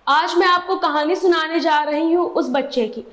आज मैं आपको कहानी सुनाने जा रही हूँ उस बच्चे की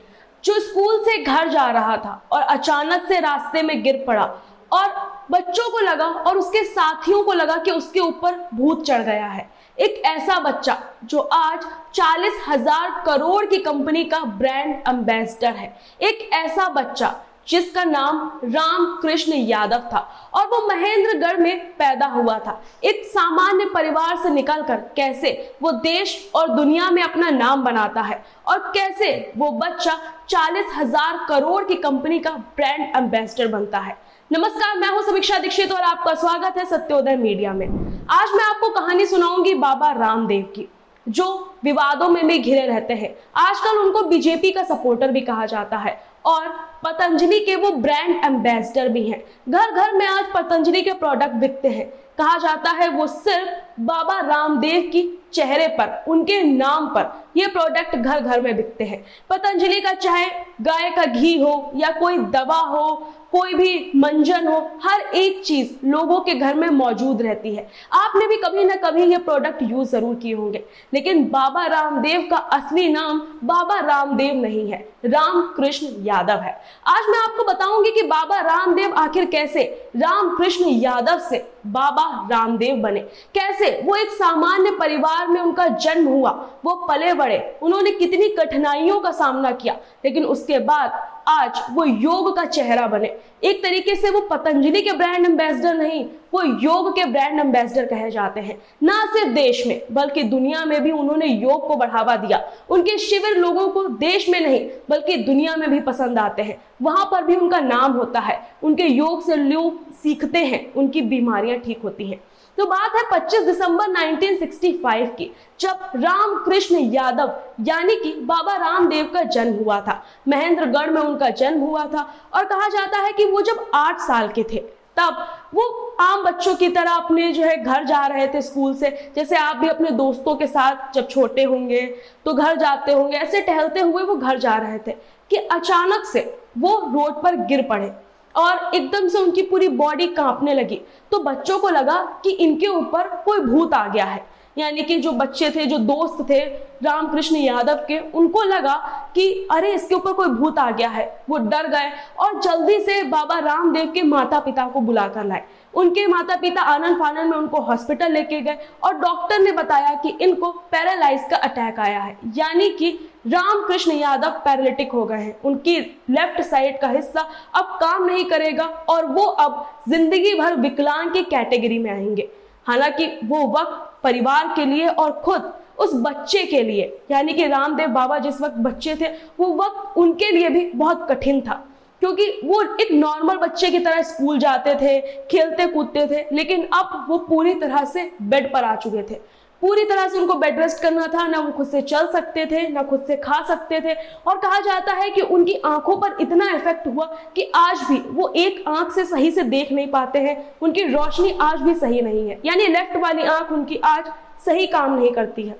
जो स्कूल से घर जा रहा था और अचानक से रास्ते में गिर पड़ा और बच्चों को लगा और उसके साथियों को लगा कि उसके ऊपर भूत चढ़ गया है। एक ऐसा बच्चा जो आज 40,000 करोड़ की कंपनी का ब्रांड एम्बेसडर है। एक ऐसा बच्चा जिसका नाम रामकृष्ण यादव था और वो महेंद्रगढ़ में पैदा हुआ था। एक सामान्य परिवार से निकलकर कैसे वो देश और दुनिया में अपना नाम बनाता है और कैसे वो बच्चा 40,000 करोड़ की कंपनी का ब्रांड एम्बेसडर बनता है। नमस्कार, मैं हूं समीक्षा दीक्षित और आपका स्वागत है सत्योदय मीडिया में। आज मैं आपको कहानी सुनाऊंगी बाबा रामदेव की, जो विवादों में भी घिरे रहते हैं। आजकल उनको बीजेपी का सपोर्टर भी कहा जाता है और पतंजलि के वो ब्रांड एम्बेसडर भी हैं। घर घर में आज पतंजलि के प्रोडक्ट बिकते हैं। कहा जाता है वो सिर्फ बाबा रामदेव की चेहरे पर, उनके नाम पर ये प्रोडक्ट घर घर में बिकते हैं। पतंजलि का चाहे गाय का घी हो या कोई दवा हो, कोई भी मंजन हो, हर एक चीज लोगों के घर में मौजूद रहती है। आपने भी कभी ना कभी ये प्रोडक्ट यूज जरूर किए होंगे, लेकिन बाबा रामदेव का असली नाम बाबा रामदेव नहीं है, रामकृष्ण यादव है। आज मैं आपको बताऊंगी कि बाबा रामदेव आखिर कैसे रामकृष्ण यादव से बाबा रामदेव बने, कैसे वो एक सामान्य परिवार में उनका जन्म हुआ, वो पले बड़े, उन्होंने कितनी कठिनाइयों का सामना किया, लेकिन उसके बाद आज वो योग का चेहरा बने। एक तरीके से वो पतंजलि के ब्रांड एम्बेसडर नहीं, वो योग के ब्रांड एम्बेसडर कहे जाते हैं। ना सिर्फ देश में बल्कि दुनिया में भी उन्होंने योग को बढ़ावा दिया। उनके शिविर लोगों को देश में नहीं बल्कि दुनिया में भी पसंद आते हैं, वहां पर भी उनका नाम होता है। उनके योग से लोग सीखते हैं, उनकी बीमारियां ठीक होती हैं। तो बात है 25 दिसंबर 1965 की, जब रामकृष्ण यादव यानी कि बाबा रामदेव का जन्म हुआ था। महेंद्रगढ़ में उनका जन्म हुआ था और कहा जाता है कि वो जब 8 साल के थे तब वो आम बच्चों की तरह अपने घर जा रहे थे स्कूल से। जैसे आप भी अपने दोस्तों के साथ जब छोटे होंगे तो घर जाते होंगे, ऐसे टहलते हुए वो घर जा रहे थे कि अचानक से वो रोड पर गिर पड़े और एकदम से उनकी पूरी बॉडी कांपने लगी। तो बच्चों को लगा कि इनके ऊपर कोई भूत आ गया है, यानी कि जो बच्चे थे, जो दोस्त थे रामकृष्ण यादव के, उनको लगा कि अरे इसके ऊपर कोई भूत आ गया है। वो डर गए और जल्दी से बाबा रामदेव के माता पिता को बुलाकर लाए। उनके माता पिता आनन फानन में उनको हॉस्पिटल लेके गए और डॉक्टर ने बताया कि इनको पैरालाइज का अटैक आया है, यानी कि रामकृष्ण यादव पैरालिटिक हो गए हैं। उनकी लेफ्ट साइड का हिस्सा अब काम नहीं करेगा और वो अब जिंदगी भर विकलांग की कैटेगरी में आएंगे। हालांकि वो वक्त परिवार के लिए और खुद उस बच्चे के लिए, यानी कि रामदेव बाबा जिस वक्त बच्चे थे, वो वक्त उनके लिए भी बहुत कठिन था, क्योंकि वो एक नॉर्मल बच्चे की तरह स्कूल जाते थे, खेलते कूदते थे, लेकिन अब वो पूरी तरह से बेड पर आ चुके थे। पूरी तरह से उनको बेड रेस्ट करना था। ना वो खुद से चल सकते थे, ना खुद से खा सकते थे और कहा जाता है कि उनकी आंखों पर इतना इफेक्ट हुआ कि आज भी वो एक आंख से सही से देख नहीं पाते हैं। उनकी रोशनी आज भी सही नहीं है, यानी लेफ्ट वाली आंख उनकी आज सही काम नहीं करती है।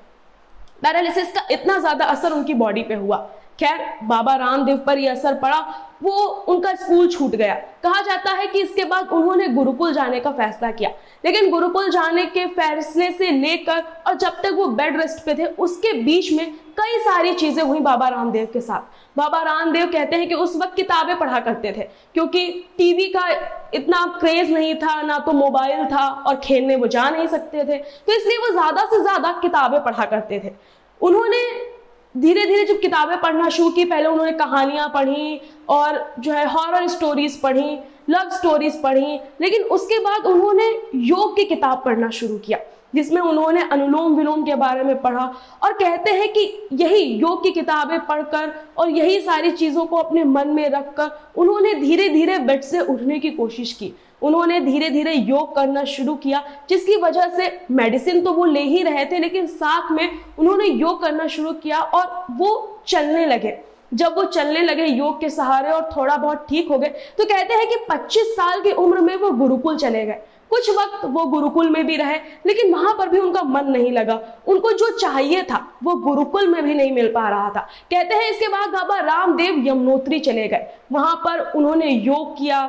पैरालिसिस का इतना ज्यादा असर उनकी बॉडी पे हुआ। खैर, बाबा रामदेव पर यह असर पड़ा, वो उनका स्कूल छूट गया। कहा जाता है कि इसके बाद उन्होंने गुरुकुल जाने का फैसला किया, लेकिन गुरुकुल जाने के फैसले से लेकर और जब तक वो बेड रेस्ट पे थे उसके बीच में कई सारी चीजें हुई बाबा रामदेव के साथ। बाबा रामदेव कहते हैं कि उस वक्त किताबें पढ़ा करते थे, क्योंकि टीवी का इतना क्रेज नहीं था, ना तो मोबाइल था और खेलने वो जा नहीं सकते थे, तो इसलिए वो ज्यादा से ज्यादा किताबें पढ़ा करते थे। उन्होंने धीरे धीरे जब किताबें पढ़ना शुरू की, पहले उन्होंने कहानियां पढ़ी और हॉरर स्टोरीज पढ़ी, लव स्टोरीज पढ़ी, लेकिन उसके बाद उन्होंने योग की किताब पढ़ना शुरू किया, जिसमें उन्होंने अनुलोम विलोम के बारे में पढ़ा और कहते हैं कि यही योग की किताबें पढ़कर और यही सारी चीज़ों को अपने मन में रखकर उन्होंने धीरे धीरे बेड से उठने की कोशिश की। उन्होंने धीरे धीरे योग करना शुरू किया, जिसकी वजह से मेडिसिन तो वो ले ही रहे थे, लेकिन साथ में उन्होंने योग करना शुरू किया और वो चलने लगे। जब वो चलने लगे योग के सहारे और थोड़ा बहुत ठीक हो गए, तो कहते हैं कि 25 साल की उम्र में वो गुरुकुल चले गए। कुछ वक्त वो गुरुकुल में भी रहे, लेकिन वहां पर भी उनका मन नहीं लगा। उनको जो चाहिए था वो गुरुकुल में भी नहीं मिल पा रहा था। कहते हैं इसके बाद बाबा रामदेव यमुनोत्री चले गए। वहां पर उन्होंने योग किया,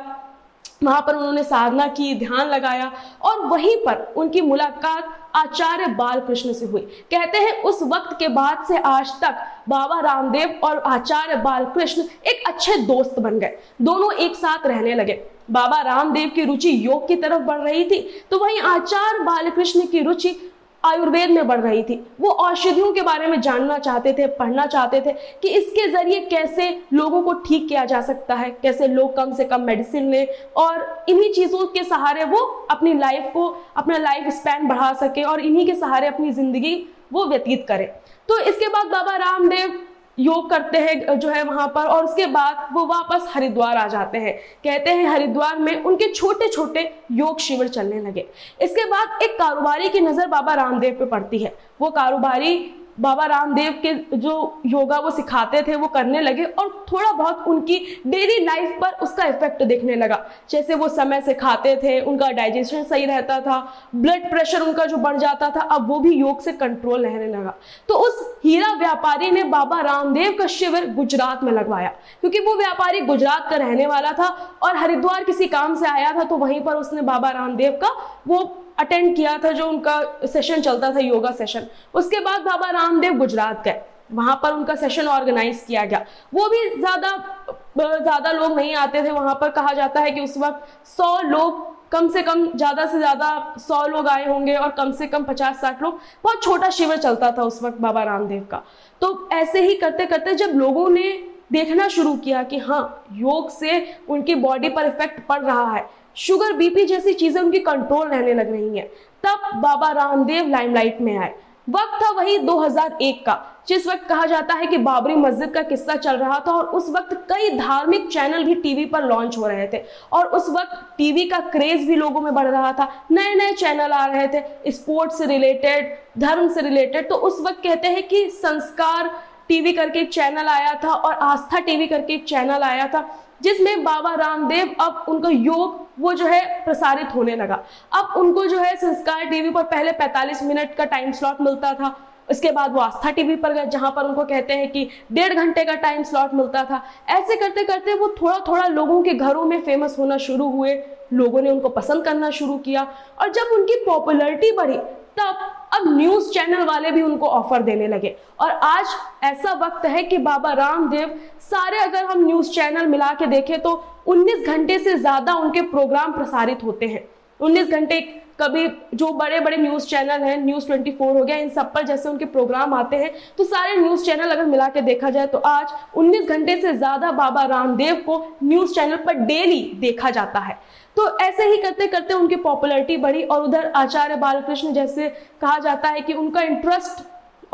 वहां पर उन्होंने साधना की, ध्यान लगाया और वहीं पर उनकी मुलाकात आचार्य बालकृष्ण से हुई। कहते हैं उस वक्त के बाद से आज तक बाबा रामदेव और आचार्य बालकृष्ण एक अच्छे दोस्त बन गए, दोनों एक साथ रहने लगे। बाबा रामदेव की रुचि योग की तरफ बढ़ रही थी, तो वहीं आचार्य बालकृष्ण की रुचि आयुर्वेद में बढ़ रही थी। वो औषधियों के बारे में जानना चाहते थे, पढ़ना चाहते थे कि इसके जरिए कैसे लोगों को ठीक किया जा सकता है, कैसे लोग कम से कम मेडिसिन लें और इन्हीं चीजों के सहारे वो अपनी लाइफ को, अपना लाइफ स्पैन बढ़ा सके और इन्हीं के सहारे अपनी जिंदगी वो व्यतीत करें। तो इसके बाद बाबा रामदेव योग करते हैं जो है वहां पर, और उसके बाद वो वापस हरिद्वार आ जाते हैं। कहते हैं हरिद्वार में उनके छोटे छोटे योग शिविर चलने लगे। इसके बाद एक कारोबारी की नजर बाबा रामदेव पे पड़ती है। वो कारोबारी बाबा रामदेव के जो योगा वो सिखाते थे वो करने लगे और थोड़ा बहुत उनकी डेली लाइफ पर उसका इफेक्ट दिखने लगा। जैसे वो समय से खाते थे, उनका डाइजेशन सही रहता था, ब्लड प्रेशर उनका जो बढ़ जाता था अब वो भी योग से कंट्रोल रहने लगा। तो उस हीरा व्यापारी ने बाबा रामदेव का शिविर गुजरात में लगवाया, क्योंकि वो व्यापारी गुजरात का रहने वाला था और हरिद्वार किसी काम से आया था, तो वहीं पर उसने बाबा रामदेव का वो अटेंड किया था, जो उनका सेशन चलता था, योगा सेशन। उसके बाद बाबा रामदेव गुजरात गए, वहां पर उनका सेशन ऑर्गेनाइज किया गया। वो भी ज्यादा लोग नहीं आते थे वहां पर। कहा जाता है कि उस वक्त 100 लोग, कम से कम ज्यादा से ज्यादा 100 लोग आए होंगे और कम से कम 50-60 लोग। बहुत छोटा शिविर चलता था उस वक्त बाबा रामदेव का। तो ऐसे ही करते करते जब लोगों ने देखना शुरू किया कि हाँ, योग से उनकी बॉडी पर इफेक्ट पड़ रहा है, शुगर बीपी जैसी चीजें उनकी कंट्रोल रहने लग रही हैं, तब बाबा रामदेव लाइमलाइट में आए। वक्त था वही 2001 का, जिस वक्त कहा जाता है कि बाबरी मस्जिद का किस्सा चल रहा था और उस वक्त कई धार्मिक चैनल भी टीवी पर लॉन्च हो रहे थे और उस वक्त टीवी का क्रेज भी लोगों में बढ़ रहा था। नए नए चैनल आ रहे थे स्पोर्ट्स से रिलेटेड, धर्म से रिलेटेड। तो उस वक्त कहते हैं कि संस्कार टीवी करके एक चैनल आया था और आस्था टीवी करके एक चैनल आया था, जिसमें बाबा रामदेव अब उनका योग वो जो है प्रसारित होने लगा। अब उनको जो है संस्कार टीवी पर पहले 45 मिनट का टाइम स्लॉट मिलता था, उसके बाद वो आस्था टीवी पर गए जहां पर उनको कहते हैं कि 1.5 घंटे का टाइम स्लॉट मिलता था। ऐसे करते करते वो थोड़ा थोड़ा लोगों के घरों में फेमस होना शुरू हुए, लोगों ने उनको पसंद करना शुरू किया और जब उनकी पॉपुलैरिटी बढ़ी तब अब न्यूज चैनल वाले भी उनको ऑफर देने लगे। और आज ऐसा वक्त है कि बाबा रामदेव सारे, अगर हम न्यूज चैनल मिला के देखें तो 19 घंटे से ज्यादा उनके प्रोग्राम प्रसारित होते हैं। 19 घंटे कभी जो बड़े बड़े न्यूज चैनल हैं, न्यूज 24 हो गया, इन सब पर जैसे उनके प्रोग्राम आते हैं, तो सारे न्यूज चैनल अगर मिला के देखा जाए तो आज 19 घंटे से ज्यादा बाबा रामदेव को न्यूज चैनल पर डेली देखा जाता है। तो ऐसे ही करते करते उनकी पॉपुलैरिटी बढ़ी और उधर आचार्य बालकृष्ण, जैसे कहा जाता है कि उनका इंटरेस्ट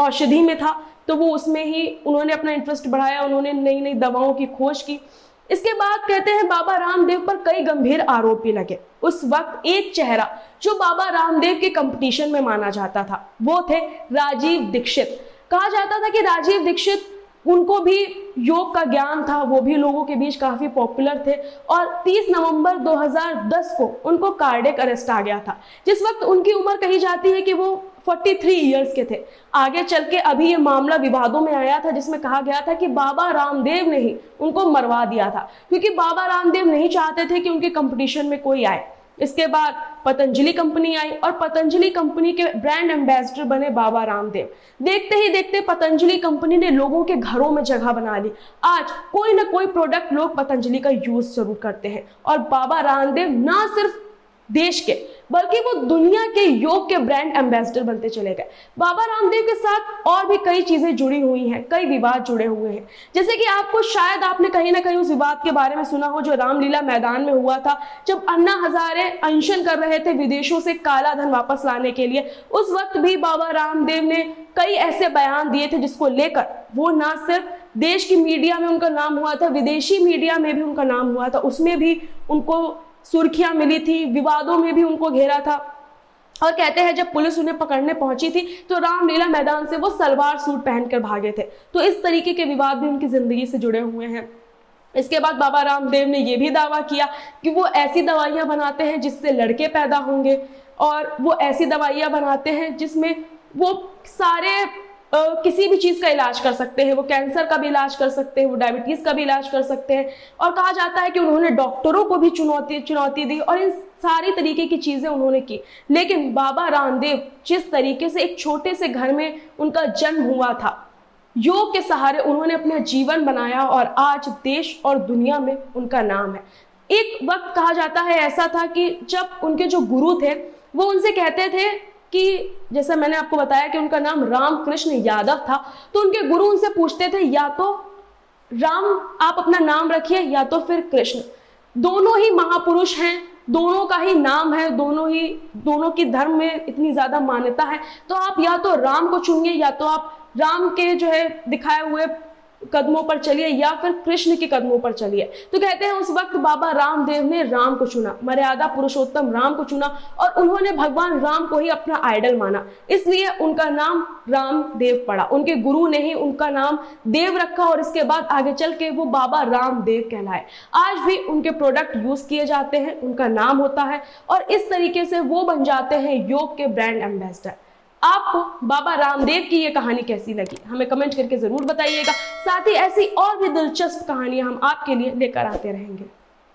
औषधि में था, तो वो उसमें ही उन्होंने अपना इंटरेस्ट बढ़ाया, उन्होंने नई नई दवाओं की खोज की। इसके बाद कहते हैं बाबा रामदेव पर कई गंभीर आरोप भी लगे। उस वक्त एक चेहरा जो बाबा रामदेव के कंपटीशन में माना जाता था वो थे राजीव दीक्षित। कहा जाता था कि राजीव दीक्षित, उनको भी योग का ज्ञान था, वो भी लोगों के बीच काफी पॉपुलर थे और 30 नवंबर 2010 को उनको कार्डियक अरेस्ट आ गया था, जिस वक्त उनकी उम्र कही जाती है कि वो 43 इयर्स के थे। आगे चल के अभी ये मामला विवादों में आया था, जिसमें कहा गया था कि बाबा रामदेव ने ही उनको मरवा दिया था, क्योंकि बाबा रामदेव नहीं चाहते थे कि उनके कंपटीशन में कोई आए। इसके बाद पतंजलि कंपनी आई और पतंजलि कंपनी के ब्रांड एम्बेसडर बने बाबा रामदेव। देखते ही देखते पतंजलि कंपनी ने लोगों के घरों में जगह बना ली। आज कोई ना कोई प्रोडक्ट लोग पतंजलि का यूज जरूर करते हैं और बाबा रामदेव ना सिर्फ देश के बल्कि वो दुनिया के योग के ब्रांड एम्बेसडर बनते चले गए। बाबा रामदेव के साथ और भी कई चीजें जुड़ी हुई हैं, कई विवाद जुड़े हुए हैं। जैसे कि आपको शायद आपने कहीं ना कहीं उस विवाद के बारे में सुना हो जो रामलीला मैदान में हुआ था, जब अन्ना हजारे अनशन कर रहे थे विदेशों से काला धन वापस लाने के लिए। उस वक्त भी बाबा रामदेव ने कई ऐसे बयान दिए थे जिसको लेकर वो ना सिर्फ देश की मीडिया में उनका नाम हुआ था, विदेशी मीडिया में भी उनका नाम हुआ था, उसमें भी उनको सुर्खियां मिली थी, विवादों में भी उनको घेरा था। और कहते हैं जब पुलिस उन्हें पकड़ने पहुंची थी तो रामलीला मैदान से वो सलवार सूट पहनकर भागे थे। तो इस तरीके के विवाद भी उनकी जिंदगी से जुड़े हुए हैं। इसके बाद बाबा रामदेव ने यह भी दावा किया कि वो ऐसी दवाइयां बनाते हैं जिससे लड़के पैदा होंगे और वो ऐसी दवाइयां बनाते हैं जिसमें वो सारे किसी भी चीज का इलाज कर सकते हैं, वो कैंसर का भी इलाज कर सकते हैं, वो डायबिटीज का भी इलाज कर सकते हैं। और कहा जाता है कि उन्होंने डॉक्टरों को भी चुनौती दी और इन सारी तरीके की चीजें उन्होंने की। लेकिन बाबा रामदेव जिस तरीके से एक छोटे से घर में उनका जन्म हुआ था, योग के सहारे उन्होंने अपना जीवन बनाया और आज देश और दुनिया में उनका नाम है। एक वक्त कहा जाता है ऐसा था कि जब उनके जो गुरु थे वो उनसे कहते थे कि, जैसा मैंने आपको बताया कि उनका नाम रामकृष्ण यादव था, तो उनके गुरु उनसे पूछते थे या तो राम आप अपना नाम रखिए या तो फिर कृष्ण। दोनों ही महापुरुष हैं, दोनों का ही नाम है, दोनों की धर्म में इतनी ज्यादा मान्यता है, तो आप या तो राम को चुनिए या तो आप राम के जो है दिखाए हुए कदमों पर चलिए या फिर कृष्ण के कदमों पर चलिए। तो कहते हैं उस वक्त बाबा रामदेव ने राम को चुना, मर्यादा पुरुषोत्तम राम को चुना और उन्होंने भगवान राम को ही अपना आइडल माना, इसलिए उनका नाम रामदेव पड़ा। उनके गुरु ने ही उनका नाम देव रखा और इसके बाद आगे चल के वो बाबा रामदेव कहलाए। आज भी उनके प्रोडक्ट यूज किए जाते हैं, उनका नाम होता है और इस तरीके से वो बन जाते हैं योग के ब्रांड एम्बेसडर। आपको बाबा रामदेव की ये कहानी कैसी लगी हमें कमेंट करके जरूर बताइएगा। साथ ही ऐसी और भी दिलचस्प कहानियां हम आपके लिए लेकर आते रहेंगे।